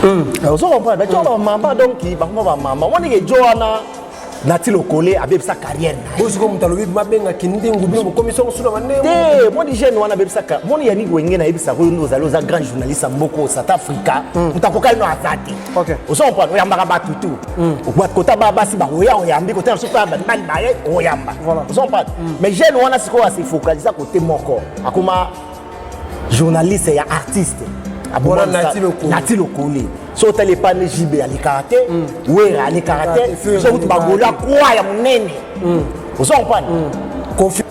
Vous comprenez? Maman donc qui maman, on dit que Joanna Nati le collé avec sa carrière. Vous comme talobi mabenga kindi ngubino commission sous la manne. Moi dis jeune wana avec sa carrière. Moi yani wenge na ebisa ko nous allons à grand journaliste mboko South Africa. Mutakoka no azati. OK. Vous comprenez? Oyamba ba tutu. Okwa kota baba si ba oyambi kota super ba mal baye oyamba. Vous comprenez? Mais jeune wana siko asi focaliser côté moko. Akoma journaliste et artiste. Abona Nati le collé. So téléphone JB à l'écarté, ouais à l'écarté, so tu vas gola quoi ya munene. Vous comprenez? Confiance.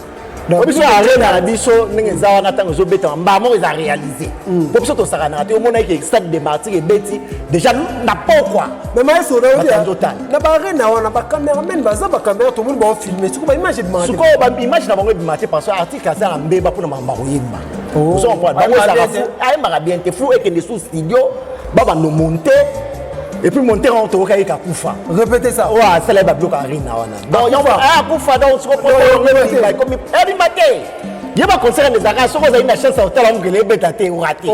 Donc biso arena na biso ndenge zawa na tango zo beta mbamo ils a réalisé. Pour biso to saka na te omona ke stade de Martyrs et Betty déjà na pourquoi. Mais mais so na ba arena wana ba cameraman baza ba caméra tout le monde va filmer. Siko ba image de Martyrs. Siko ba image na bango de Martyrs parce que article ça mbeba pour na mamba koyemba. Vous comprenez? Bango ça va fou, ay mara bien te fou et que sous studio baba nous monter et puis monter en tout cas Koufa. Répétez ça. Ouais, c'est les babio Karina wana. Donc on va Koufa donc ce qu'on peut comme every matin. Il y a pas concert des arts, so vous avez une chance hôtel on gelé betaté ou raté.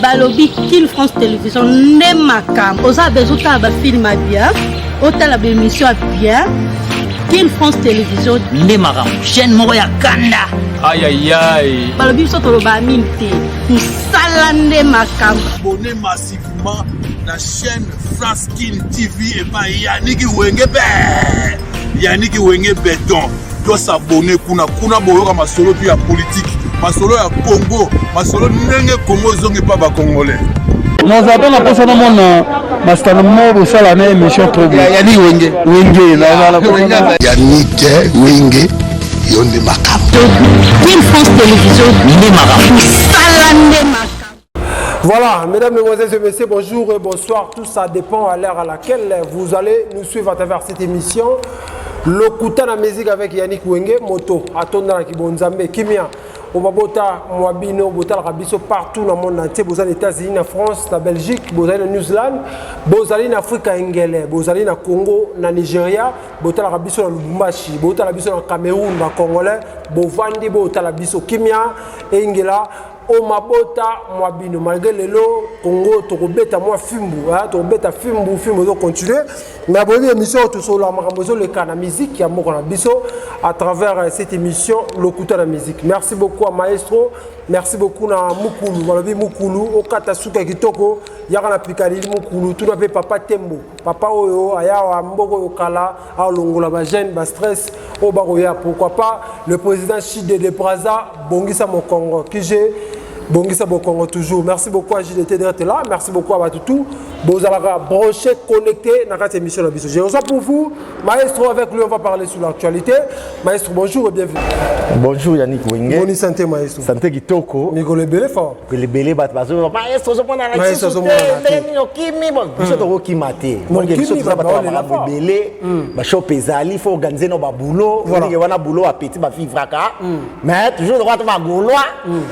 Balobi King France Télévision ne makam. Oza bezuta ba film bien, hôtel la émission bien. King France Télévision ne makam. Chaîne moko ya kanda. Aïe aïe aïe. Balobi so to ba minté. Salande makam. Abonnez massivement la chaîne France King TV et pas Yannick Wengebe. Yannick Wenge béton. Doit s'abonner kuna boyoka masolo puis ya politique. Masolo ya Congo, masolo nenge Congo zongi pas ba congolais. Nous avons la personne mon master mo ça la émission trop bien. Yannick Wenge. Wenge la Yannick Wenge yonde makam. King France Télévision ne makam. Salande makam. Voilà, mesdames, mesdemoiselles et messieurs, bonjour et bonsoir. Tout ça dépend à l'heure à laquelle vous allez nous suivre à travers cette émission. Le Kouta la musique avec Yannick Wenge, Moto, Atondra Kibonzambe, Kimia, Obabota, Mwabino, Bota Rabiso, partout dans le monde entier. Vous allez aux États-Unis, en France, en Belgique, vous allez en New Zealand, vous allez en Afrique, vous allez en Congo, en Nigeria, Bota Rabiso, en Lubumbashi, Bota Rabiso, en Cameroun, en Congolais, Bovandi, Bota Rabiso, Kimia, Engela. O mabota mwabino malgré le lo Congo to beta moi fimbu to beta fimbu do continuer mais bonne émission tout sur la makambozo le kana musique ya moko na biso à travers cette émission le Kouta la musique. Merci beaucoup à Maestro, merci beaucoup na Mukulu balobi Mukulu o kata suka kitoko ya kana pikali Mukulu tout na papa Tembo papa oyo aya wa mboko kala a longola ba jeune ba stress o baroya pourquoi pas le président Chide de Braza Bongisa Mokongo qui j'ai Bongisa Bokongo toujours. Merci beaucoup à JDT d'être là. Merci beaucoup à Batutu. Vous allez brancher, connecter dans cette émission. J'ai reçu pour vous. Maestro, avec lui, on va parler sur l'actualité. Maestro, bonjour et bienvenue. Bonjour Yannick Wenge. Bonne santé, Maestro. Santé Kitoko. Miko le belé fort. Le belé bat bazo. Maestro, je prends la Maestro, je prends la Kimi bon. Je te vois Kimate. Moi, je suis là pour la belé. Ba shop ezali, faut organiser nos boulot. On dit wana boulot à petit ba vivre fraka. Mais toujours droit va gaulois.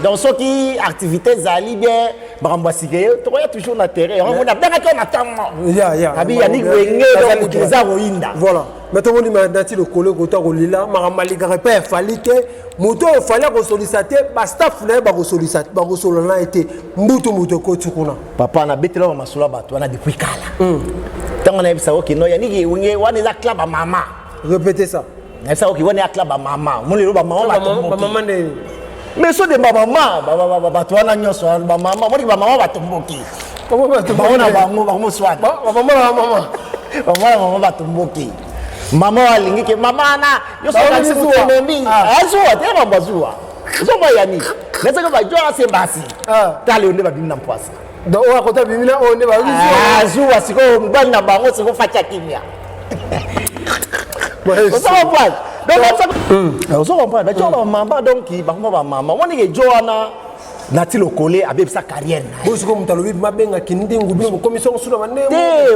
Donc ceux qui activité zali bien bambasike to ya toujours na terrain on a bien qu'on attend ya abi Yannick Wenge donc les roinda voilà maintenant on dit Nati le collègue kota ko lila makamali repère falite moto fallait ko solliciter ba staff na ba ko solliciter ba ko solana été mutu ko tukuna papa na betela masula bato wana depuis kala tango na bisa okino Yannick Wenge wana za club mama répétez ça na bisa okino wana club mama mon le ba mama ne mais so de maman bato wana nyoso ba mama moni ba mama batomboki comment batomboki baona bango swat mama batomboki mama alingi ke mama na yo so ka siku membi azua te ba bazua so ba yani netse ka ba jwa se basi tale onde ba bimna mpwasa do o akota bimina onde ba azua siko mbana bango siko facha kimia so ba donc ça comprend d'accord maman donc qui maman on dit que Joanna Nati le collé avec sa carrière vous comme talobi mabenga kindi ngubino commission sous la manne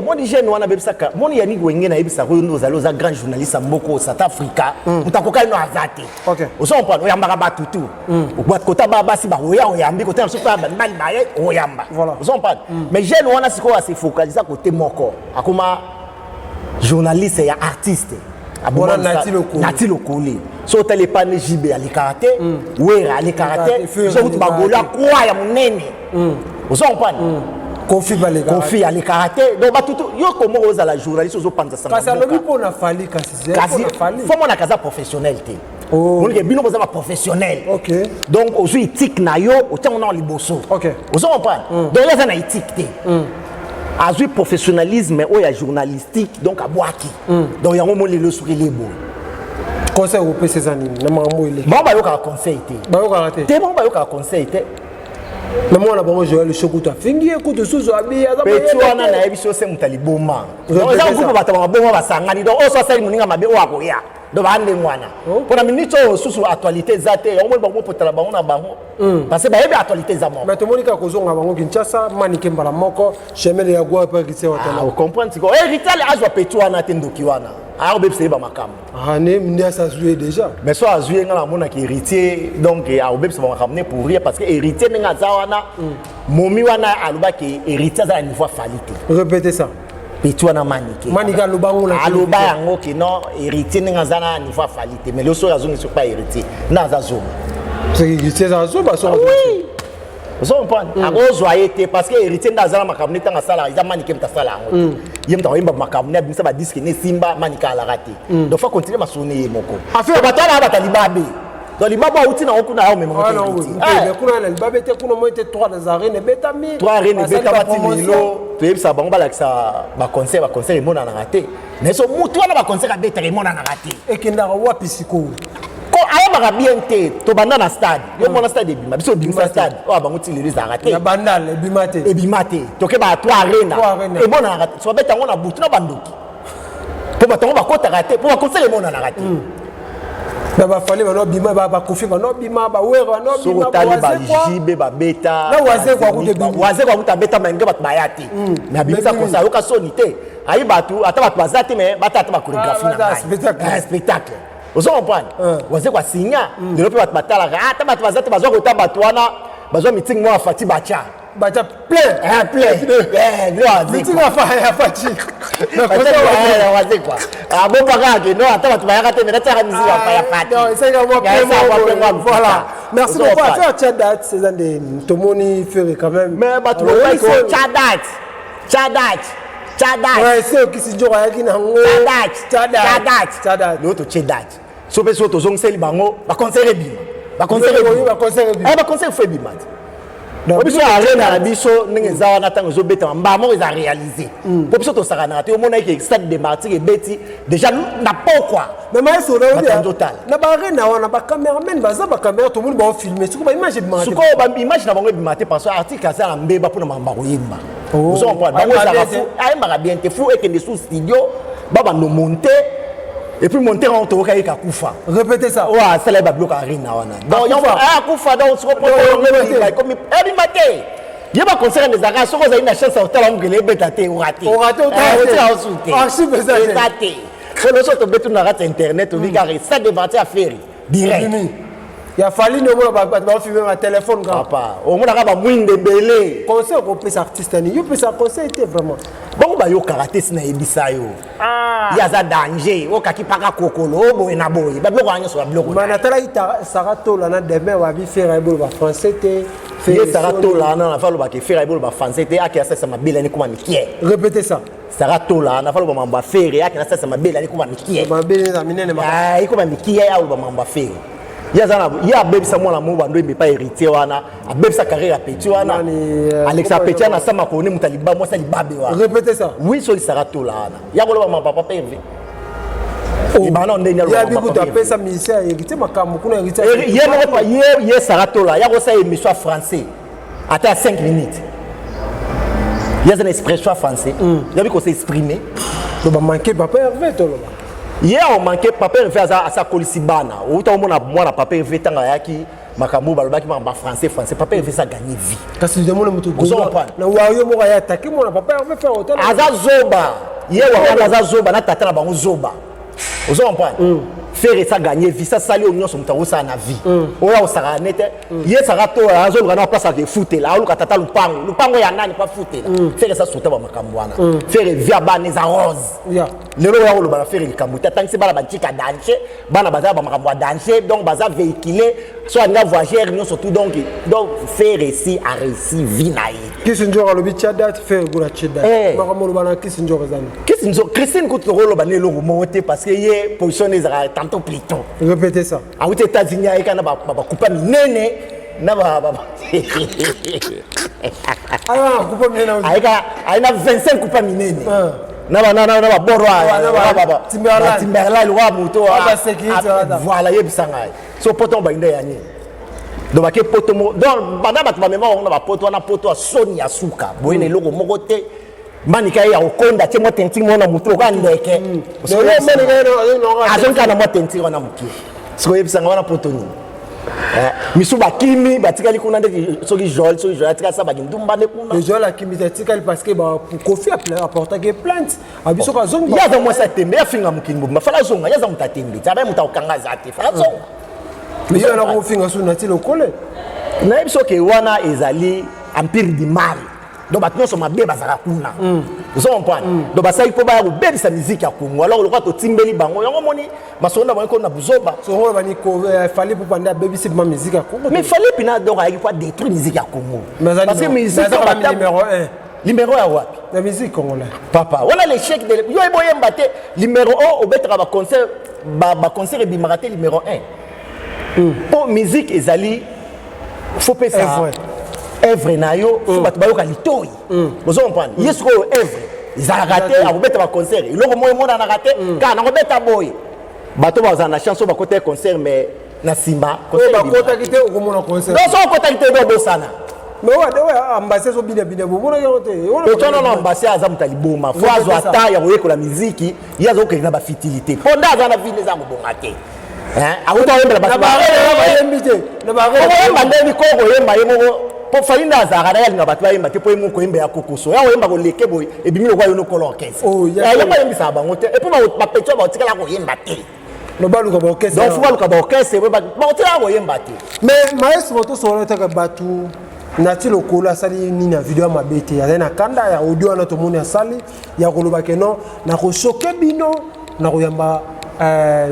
moi dis jeune wana bebisa ka moi Yannick Wenge na ebisa ko nous allons à grand journaliste mboko South Africa mutakoka no azate OK on comprend oyamba ba tutu okwa kota baba si ba oyambi kota super ban baye oyamba voilà on comprend mais jeune wana siko se focaliser côté moko akoma journaliste et artiste. Abona Nati Lokoli. So tele pane JB ali karaté, Wera ali karaté, so tu bagola quoi ya munene. Vous comprenez? Kofi ali karaté. Donc batutu yo comment aux la journaliste aux panza ça. Kasi alobi pona fali kasi. Faut mon akaza professionnel té. On est bino boza professionnel. OK. Donc aujourd'hui éthique na yo, autant on a liboso. OK. Vous comprenez? Donc là ça na éthique té. Azui professionnalisme ou ya journalistique donc à boaki. Donc ya moment le souri libo. Conseil au PC anime na mambo ile. Bon ba yo ka conseil té. Ba yo ka raté. Té bon ba yo ka conseil té. Mais moi, on a joué le chocolat. Fingi écoute sous habillé. Petit on a na ebiso se mutali boma. Donc ça groupe batama boma basangani donc o so sali muninga mabe o akoya. Donc bande mwana. Pour la minute sous actualité zate on mo bango potala bango na bango. Parce que ba yebi actualité za mo. Mais to monika kozonga bango Kinshasa manike mbala moko chemele ya gwa pa kitse watala. Vous comprenez ko héritage azwa petit wana tendoki wana. Ah obebse ba makam. Ah ne mndia ça joué déjà. Mais so azui ngala mona ki héritier donc a obebse ba makamne pour rien parce que héritier nga za wana momi wana aluba ki héritier za niveau falite. Répétez ça. Petit wana manike. Manika lubango na. Aluba yango ki non héritier nga za na niveau falite mais le so azungi sur pas héritier. Na za zoma. C'est héritier za zoma so. Oui. Vous comprenez? Akozwa été parce que héritier ndazala makamne tanga sala iza manike mta sala yango. Yemta oyimba makamne abimisa ba disque ne simba manika ala raté. Donc faut continuer ma sonner moko. Affaire batala batalibabe. Donc libabe outi na okuna au même moment. Mais kuna na libabe te kuna mo te 3 dans arène betami. 3 arène betami milo. Tu yebisa bango balakisa ba concert mona na raté. Mais so mutu wana ba concert abeta mona na raté. Ekenda wapi siko. Ko ayamba bien te to banda na stade yo mona stade ebima biso bimisa stade o bango ti les arrêté ya bandal ebimate to ke ba 3 arena e mona na so beta ngona butu na bandoki po batongo bakota raté po bakonsele mona na raté na ba fale ba no bima ba kofi ba no bima ba wera no bima ba jibe ba beta na waze kwa kuta beta menge bat bayati na bimisa konsa yo ka sonité ayi batu ata bat bazati mais bata ba chorégraphie na spectacle. Vous comprenez? Vous avez quoi signer? De l'autre côté, batala. Ah, t'as battu, t'as battu, t'as battu, t'as meeting moi Fati Bacha. Bacha plein, plein. Gloire. Meeting moi Fati. Non, quoi? Ah bon bagage, non, attends, tu vas rater, mais t'as musique à Fati. Non, c'est vraiment plein. Voilà. Merci beaucoup. Faire Tchadat, c'est un des Tomoni fait quand même. Mais bah tu vois Tchadat. Ouais, c'est qui se joue avec une Tchadat. L'autre Tchadat. So pe so to zong seli bango ba conseil bima ba conseil fait bima donc biso arena na biso ninge zawa na tango zo beta mbamo ils a réalisé pour biso to sakana te o mona ke stade de Martyrs et beti déjà na pourquoi mais mais so na ba arena wana ba cameraman baza ba caméra to monde ba filmer suko ba image bima suko ba image na bango bima te parce que article ça na mbeba pour na mamba koyemba vous comprenez bango za ka fou ay mara bien te fou et que des sous studio baba no monter et puis monter en tout cas Koufa. Répétez ça. Ouais, c'est là bloc arena wana. Donc il a Koufa donc se reprend comme elle maté. Il va concernant les arras, so vous avez une chance au talent que les bêtaté ou raté. Ou raté. Archive ça. Raté. Que le sorte betu na rate internet ou bigaré ça débatté à faire direct. Il a fallu ne pas filmer un téléphone papa. Au moins on a mwinde belé. Conseil au plus artiste ni. Yo plus conseil était vraiment. Bon ba yo karaté sina ebisa yo. Il y a ça danger. O kaki paka kokolo bo na boy. Ba bloko anya so ba bloko. Mana tala ita sarato la na demain wa bi faire ebo ba français te. Faire sarato la na fa lo ba ke faire ebo ba français te aki asa ma bela ni kuma mikie. Répétez ça. Sarato la na fa lo ba mamba faire aki asa ma bela ni kuma mikie. Ma bela na minene ma. Ah, iko ba mikie ya lo ba mamba faire. Ya baby sa mwana mo bando mbe pa héritier wana a baby sa carrière petit wana Alexa Petit na sama ko ni mutaliba mo sa libabe wana répétez ça oui so sarato la wana ya ko lo ba papa PV il bana ndeni ya bibu ta pesa ministère héritier makambo kuna héritier ye mo pa ye sarato la ya ko sa émission français ata 5 minutes ya une expression français ya bi ko s'exprimer to ba manquer papa Hervé to lo hier on manquait papa Hervé à sa colisibana ou tant mon moi papa Hervé tanga yaki makambo balobaki ma français papa Hervé ça gagner vie parce que demande mutu na wayo mo ya attaquer mon papa Hervé faire hôtel aza zoba hier wa aza zoba na tata na bango zoba vous comprenez faire ça gagner vie ça sali union sur mutaro ça na vie oya osara nete ye sara to azo ngana place de foot là oluka tata lupango ya nani pas foot là faire ça sauter ba makambo wana faire via bana za rose lelo ya oloba na faire likambo tata ngi bala batika danger bana baza ba makambo danger donc baza véhiculer soit nga voyageur union surtout donc faire ici a réussi vie na ye Kisinjo alobi tchada faire gula tchada makambo lo bana Kisinjo rezana Kisinjo Christine Koutoro ba ne lo monter parce que ye positionné tantôt plutôt. Répétez ça. En aux États-Unis, il y a un couple minene. Il y a 25 coupes minene. Il y a Borwa, Timberla, le roi Mouto. Voilà, il y a Bissangay. So poton ba inde yani. Donc ba poto mo donc bana ba mémoire on ba poto na poto Sony Asuka. Boyene logo mokote. Manika ya okonda te mo tenting mo na mutu ka ndeke. So azonka na mo tenting na mutu. So yebisanga wana potoni. Misuba kimi batikali kuna ndeki soki Joel atika sa ba ndumba ne kuna. Joel akimi atika parce que ba Kofi a apporté que plainte. Abiso ka zonga. Ya za mo sa tembe ya finga mukimbo. Mafala zonga ya za mutatembe. Taba mutakanga zate. Fala zonga. Mais il y a na ko finga so na ti le kole. Na yebiso ke wana ezali empire du mal. Donc maintenant sur ma bébé bazaka kuna vous comprenez donc ça il faut ba bébé sa musique ya Congo alors le roi to timbeli bango yango moni masonda bango na buzoba so on va ni ko fallait pour panda bébé c'est ma musique ya Congo mais fallait pina donc il faut détruire musique ya Congo parce que musique numéro 1 numéro ya wapi la musique congolaise papa voilà l'échec de yo eboye mbate numéro 1 au betra ba concert concert bimarate numéro 1 pour musique ezali faut pas ça œuvre nayo faut battu bayoka litoi vous comprenez yesko œuvre ils a raté a robeta ba concert iloko moyo mona na raté kana robeta boy bato baza na chance ba côté concert mais na simba concert ba kota kité o mona concert donc so kota kité do bosana mais ouais ambassade so bina bo mona yote to non ambassade aza mutali boma faut azo ata ya koyekola muziki yazo ko na ba fitilité ponda aza na vile za mbonga te hein akuta yembela ba ba yembite na ba yemba ndeni koko yemba yemo pour faire une azara elle n'a pas travaillé mais pour moi koyemba ya kokoso ya oyemba ko leke boy et bimi lo kwa yo no kolo orchestre ya yemba yembi sa bango te et puis ba petcho ba tikala ko yemba te no balu ka ba orchestre donc faut ka ba orchestre ba tikala ko yemba te mais maestro to so ta ka batu nati lo kola sali ni na video mabete ya na kanda ya audio na to moni asali ya ko loba ke non na ko choquer bino na ko yamba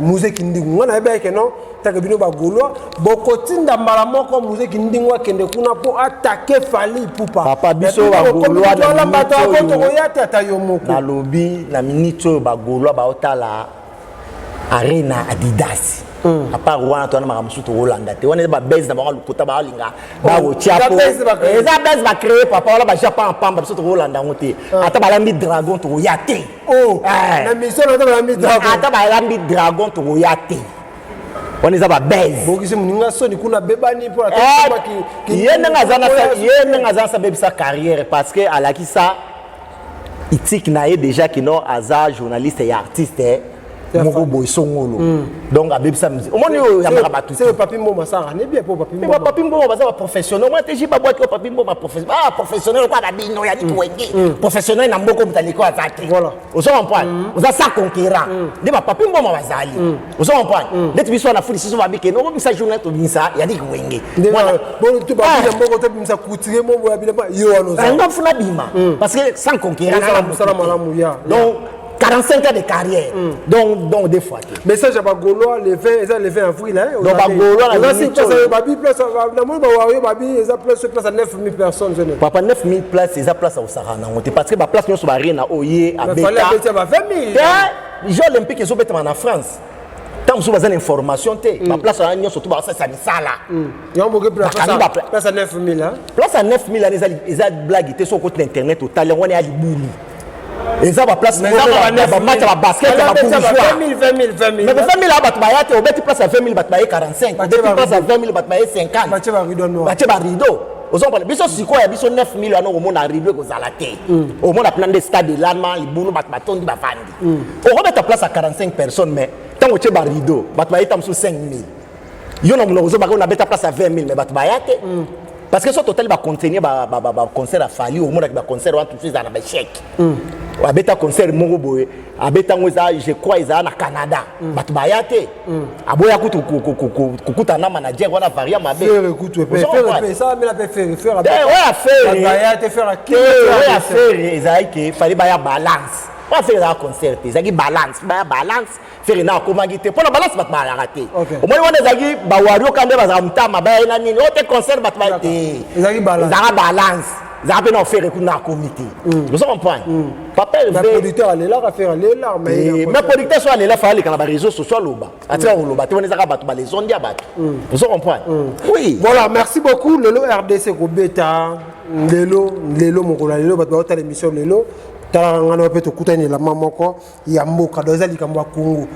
musique ndingu ngana ebe ke non taka bino ba golwa bokotinda mbala moko musique ndingu akende kuna po attaquer Fally Ipupa papa biso ba golwa na bato akoto ko yata ta yo moko na lobi na minute ba golwa ba otala arena Adidas à part wana to na makamusu to Holanda te wana ba base na ba lukuta ba linga ba go chiapo eza base ba créer papa wala ba Japan pamba biso to Holanda ngote ata ba lambi dragon to yate na mission ata ba lambi dragon ata ba lambi dragon to yate on est à base bokisi muninga soni kuna bebani pour yena ngazana sa bebisa carrière parce que alaki ça itik na ye déjà qui non aza journaliste et artiste moko boy songolo donc abebisa musique omoni yo ya makabatu c'est papi mboma ça ne bien pour papi mboma papi mboma baza professionnel moi te jiba boîte ko papi mboma professionnel professionnel quoi ba bino ya ni wenge professionnel na mboko mutaliko azaki voilà vous comprenez vous ça conquérant de ba papi mboma bazali vous comprenez let biso na fuli siso babike no bisa journal to binsa ya ni wenge voilà bon tu ba bino mboko to binsa kutire mboko ya bino yo ano ça nga funa bima parce que sans conquérant donc 45 ans de carrière donc des fois message à Bagolo les 20 avril hein donc Bagolo là c'est place babi place na mo ba wayo babi eza place à 9000 personnes jeune papa 9000 places eza place au Sarana ngote parce que ba place nyonso ba arena oye abeta il fallait abetia ba 20000 jeux olympiques ezo betama na France tant so bazana information te ba place na nyonso to ba ça misala yombo ke place à 9000 hein place à 9000 eza blague te so côté internet total ngone ya libulu eza ba place ba match ba basket ba bourgeois 20 000 mais 20 000 bato ba yate obeti place à 20 000 bato ba 45 obeti place à 20 000 bato ba 50 bache ba rideau noir bache ba rideau ozomba biso siko ya biso 9 000 ano komona rideau ko zala te omona plan de stade lama libulu bato batondi ba fandi okobeta place à 45 personnes mais tango che ba rideau bato ba yeta mso 5 000 yo na muno ozomba ko na beta place à 20 000 mais bato ba yate parce que ce total va contenir ba concert à Fally au monde ba concert wa tout ça na ba chèque abeta concert moko boye abeta ngoza je crois ils na Canada batu bayate aboya kutu kukuta na manager wana varia mabe faire écoute faire ça mais la faire bayate faire qui faire ezaki fallait baya balance pas faire la concert ezaki balance faire na komaki te pour la balance batu ba raté au moins wana ezaki ba wario kande bazamtama ba na nini ote concert batu ba te ezaki balance ça va pas faire écouter dans comité vous comprenez papa le producteur est là à faire là mais producteur soit là faire les réseaux sociaux loba atira loba tu on ezaka batu ba les ondia batu vous comprenez oui voilà merci beaucoup lelo RDC ko beta lelo mokola lelo batu ba l'émission lelo tala ngana pe to kutani la mamoko ya mboka doza likambo Congo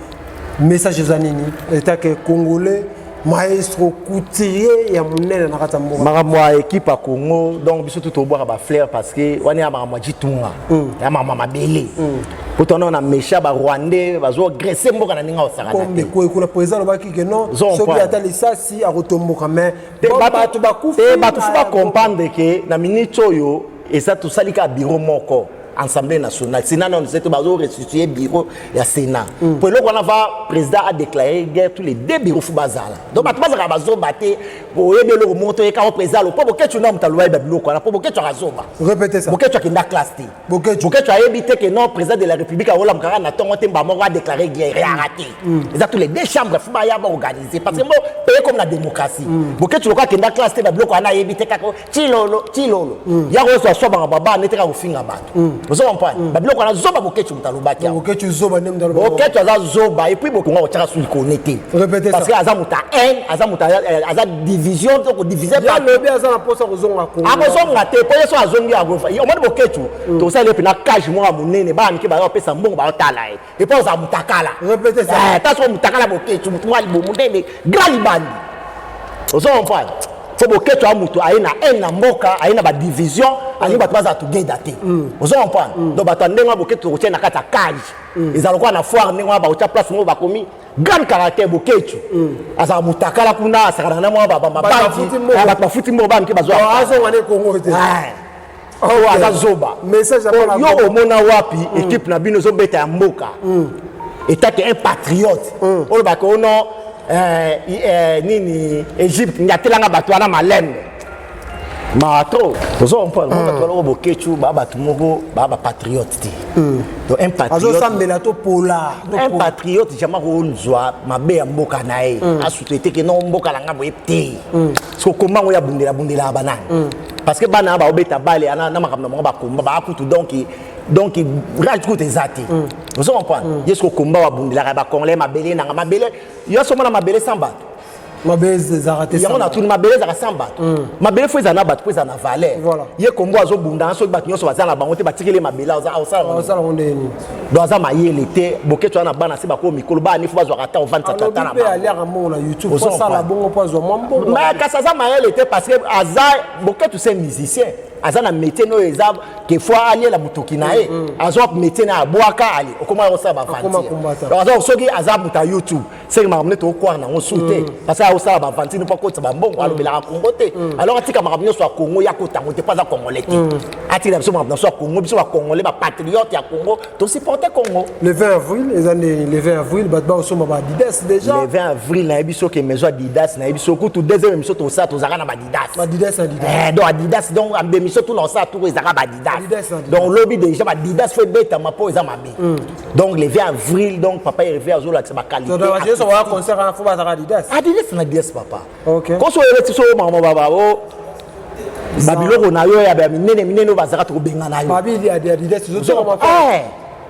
message za nini eta que congolais maestro couturier ya munene na kata mboka makamwa équipe à Congo donc biso tout au boire ba fleur parce que wani ya makamwa jitunga ya makamwa mabele potona na mesha ba rwandais bazo agresser mboka na ninga osaka comme ko ko la président lo baki que non so bi atali sasi a rotomboka mais batu bakufa batu fuba comprendre que na minute oyo et ça tout salika bureau moko Assemblée nationale. Sénat, on sait que nous restituer bureau et Sénat. Pour le on va président a déclaré guerre tous les deux bureaux Foubazala. Donc, maintenant, on va se battre pour aider le remonter quand président le pour que tu n'as pas le bureau quoi. Pour que tu as raison. Répétez ça. Pour que tu as une classe. Pour que tu as évité que non président de la République a Olam Kara n'a pas déclaré guerre et arrêté. Ils ont tous les deux chambres Foubaya organisées parce que moi payer comme la démocratie. Pour que tu vois que dans classe le bureau on a évité kako tilolo. Ya reçoit soit baba n'était qu'au fin abat. Vous comprenez? Babilo kana zoba boketu mutalubaki. Boketu zoba nem dalubaki. Boketu aza zoba et puis beaucoup on tira sur le connecté. Répétez ça. Parce que azamuta haine, azamuta division donc diviser par. Ya lobi azana posa kozonga ko. Abozonga te po yeso azongi agofa. O mode boketu to ça le pina cage mo munene ba nki ba pesa mbongo ba tala et puis azamutakala. Répétez ça. Taso mutakala boketu mutwa libo munene grand bandi. Ozo comprendre? Faut que tu aies mutu aina en mboka aina ba division ani ba twaza together te ozo comprendre donc ba ndenga boke tu na kata cage ezalo kwa na foire ndenga ba ucha place mo ba komi grand caractère boketu asa mutakala kuna asakana na mo ba ba futi mo ba nki bazwa azo ngane Congo te oh asa zoba message à yo omona wapi équipe na bino zo beta ya mboka état que un patriote o ba ko no nini Egypte ngatelanga bato wana malembe mato ozo on bato lo bokechu baba tumoko baba patriote ti donc un patriote azo sambela to pola un patriote jama ko nzwa mabe ya mboka nae asutete ke non mboka langa boyepte so comment on ya bundela banane parce que bana ba obeta bale ana na makamna mo ba komba ba kutu donc rajouter des athées vous comprenez yesko komba wa bundela ba congolais mabele na mabele yo so mona mabele samba mabele zarate samba ya on a tout mabele za samba mabele faut ezana bat pour ezana valeur ye kombo azo bunda so bat nyoso bazana bango te batikele mabele osala ondeni doza mayele te boketo na bana se bako mikolo ba ni faut bazwa kata o 27 tata na ba ali ramon na YouTube pour ça la bongo pozo mambo mais kasa za mayele te parce que aza boketo c'est musicien azana métier no eza que fois ali la mutoki nae azo métier na boaka ali okoma ko sa ba fanti donc azo soki aza muta YouTube c'est mamne to kwa na ngosuté parce que osala ba fanti ne pas ko tsa mbongo alobela Congo te alors atika makamnyo so Congo ya ko tango te pas za congolais te atira biso makamnyo so Congo biso ba congolais ba patriote ya Congo to supporter Congo le 20 avril les années le 20 avril batba osoma ba Adidas déjà le 20 avril na biso ke maison Adidas na biso ko tout deuxième émission to ça to zaka na Adidas donc Adidas donc ambe surtout dans ça tout ezaka ba Adidas donc lobby déjà ba Adidas fait beta ma po ezama mabe donc le 20 avril donc papa il revient azola que ba qualité donc on va concert en faut Adidas na Adidas papa OK ko so ele so mama baba o babiloko na yo ya ba minene bazaka to benga na yo babili Adidas zo ma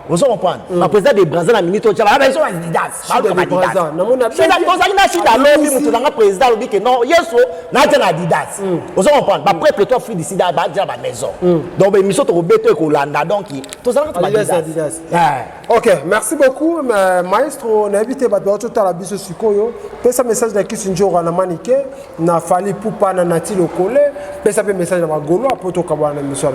vous comprenez ma président de Brazza na minute tu va besoin Adidas na mona c'est la cosa ina shida lobi mutu na président lobi que non yeso na tena Adidas vous comprenez ba prêtre toi free d'ici ba déjà ba maison donc ba mission to beto ko landa donc to ça na Adidas OK merci beaucoup maestro na invité ba to ta la biso sikoyo pesa message na kisinjora na manike na fali pupa na nati lokole pesa pe message na magolo apoto kabana mission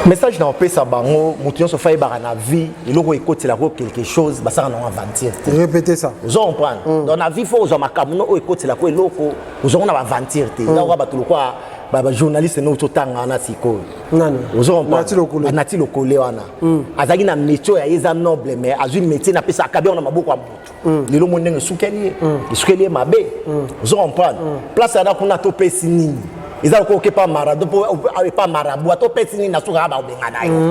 message na pesa bango mutu so faille ba na vie il faut écouter la quelque chose bah ça on aventure répétez ça vous comprendre dans la vie faut aux makamuno écouter la ko eloko vous on aventure te là on va tout quoi journaliste no totanga na siko nani nati lokole wana azaki na métier ya yeza noble mais azui métier na pesa akabe na maboko ya mutu lelo mondenge sukeli mabe vous comprendre place ada kuna to pesi nini ezala ko ke pa marado pas marabout to pesi nini na suka ba obengana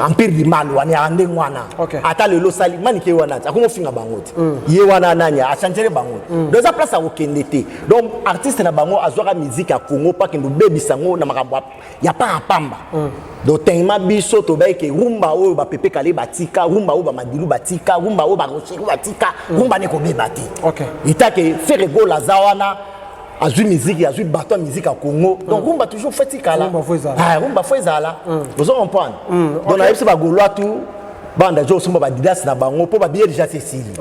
empire du mal wana ya ndenge wana ata lelo sali manike wana akomo finga bangote ye wana nanya a changer bangote dans la place a okende te donc artiste na bango azwaka musique ya Congo pa kendo bebisa ngo na makambo ya pa pamba donc tellement biso to ba ke rumba o ba pepe kale batika rumba o ba madilu batika rumba o ba rocheru batika rumba ne ko bebati itake faire go la zawana azui musique azui bateau musique à Congo donc rumba toujours fait kala rumba faut ezala vous comprenez donc na yebisa ba goloa tout banda jo somba ba didas na bango po ba bien déjà Cécile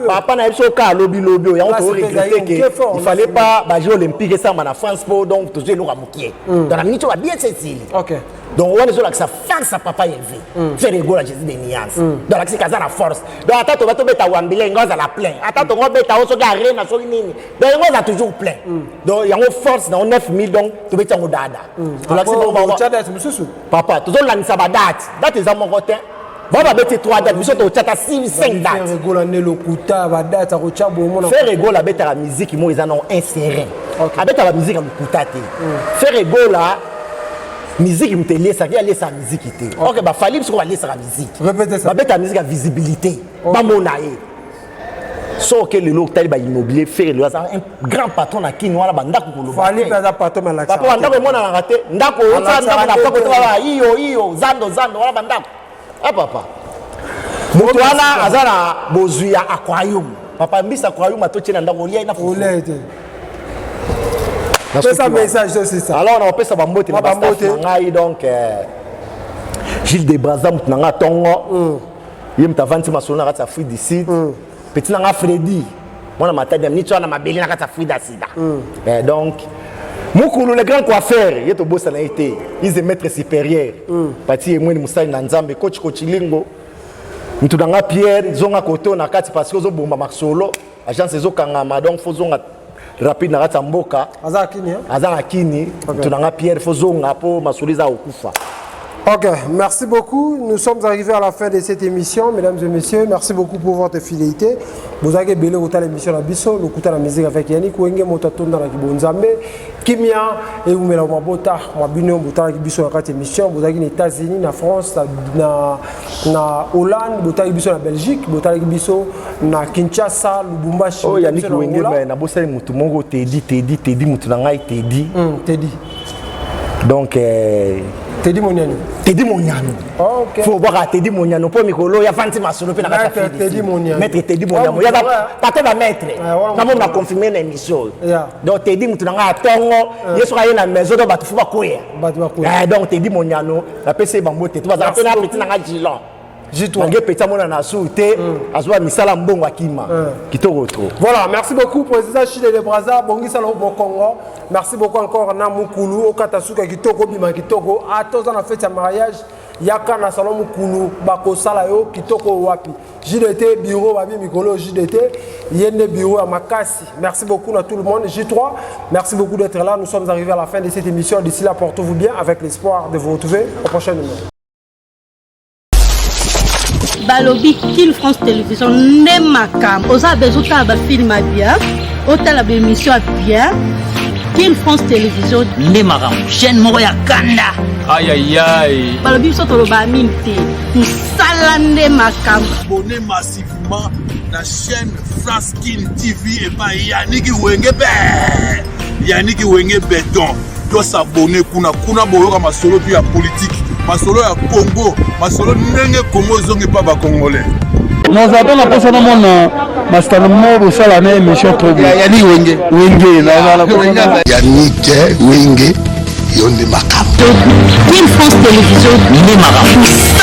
papa na yebisa ka lobi ya on to regretter que il fallait pas ba jeux olympique ça na France pour donc toujours le ramukier dans la minute ba bien Cécile donc on est sur la ça papa élevé faire rigolo à Jésus des nuances dans la casa la force donc attends to beta wambile ngoza la plein attends to beta o so garé na so nini donc ngoza toujours plein donc yango force na 9000 donc to beta ngodada to la papa to zo lanisa ba date is mon côté baba beti 3 dates biso to chata 5 dates rigolo ne lokuta ba date ko chabo mona faire rigolo la beta la musique mo ils en ont inséré abeta la musique lokuta te faire rigolo musique mutelier ça vient laisser la musique était OK bah fallait parce qu'on va laisser la musique répétez ça bah beta musique à visibilité ba monaé so que le local ba immobilier faire le un grand patron na kini wala banda ko lo fallait pas patron na l'action papa ndako mona na raté ndako ndako na poko to ba iyo zando wala bandako papa moto wana azana bozuya aquarium papa mbisa aquarium atoche na ndako lia ina fulete c'est ça message c'est ça alors on appelle ça bambote na bambote ngai donc Gilles de Braza mutnanga tongo yem tavanti masona kata Afrique du Sud petit nanga Freddy mona matadi ni tswana mabeli na kata Afrique du Sud donc mukulu le grand coiffeur yeto bossa na été ils est maître supérieur pati emweni musali na nzambe coach lingo mutudanga Pierre zonga koto na kati parce que zo bomba maxolo agence zo kangama donc faut zonga rapide na kata mboka azakini tunanga Pierre faut zonga po masoliza okufa. Ok, merci beaucoup. Nous sommes arrivés à la fin de cette émission, mesdames et messieurs. Merci beaucoup pour votre fidélité. Vous avez belé au l'émission la biso, le coup la musique avec Yannick Wenge, Motaton dans la Kibonzambe, Kimia et vous mettez Mabota, Mabino, Bota Kibiso à cette émission. Vous avez les États-Unis, la France, na Hollande, Bota Kibiso la Belgique, Bota Kibiso na Kinshasa, Lubumbashi. Oh Yannick Wenge, na bossa mutumongo Teddy mutunanga Teddy. Teddy. Donc Teddy Moniano. Teddy Moniano. OK. Faut voir Teddy Moniano pour mikolo ya fanti masolo pe na kata fille. Teddy Moniano. Maître Teddy Moniano. Ya pas ta maître. Na mo na confirmer l'émission. Donc Teddy mutunanga tongo, yeso ka na maison do batu fuba koya. Donc Teddy Moniano, la PC bambote. Tu vas appeler na petit nanga Gilon. Jitwa nge peta mona na souté azwa misala mbongo akima kitoko to. Voilà, merci beaucoup président Gilles de Braza bongisa lo Congo. Merci beaucoup encore na mukulu okatasuka kitoko bima kitoko atoza na fête ya mariage yaka na salon mukulu bakosala yo kitoko wapi. JDT bureau babi mikolo JDT yende bureau à Makasi. Merci beaucoup à tout le monde. J3, merci beaucoup d'être là. Nous sommes arrivés à la fin de cette émission. D'ici là, portez-vous bien avec l'espoir de vous retrouver au prochain numéro. Balobi Kill France Télévision Nemakam oza bezuta ba film bien otala ba émission bien Kill France Télévision Nemakam chaîne moko ya kanda aïe Balobi so tolo ba minti musala Nemakam abonnez massivement la chaîne France Kin TV et pas Yannick Wenge Béton doit s'abonner kuna boyoka masolo puis ya politique masolo ya Congo masolo ndenge Congo zongi pa ba congolais nous avons la personne au monde mastan mo ça la émission trop bien Yannick Wenge Yannick Wenge yonde makam Kill France Télévision Nemakam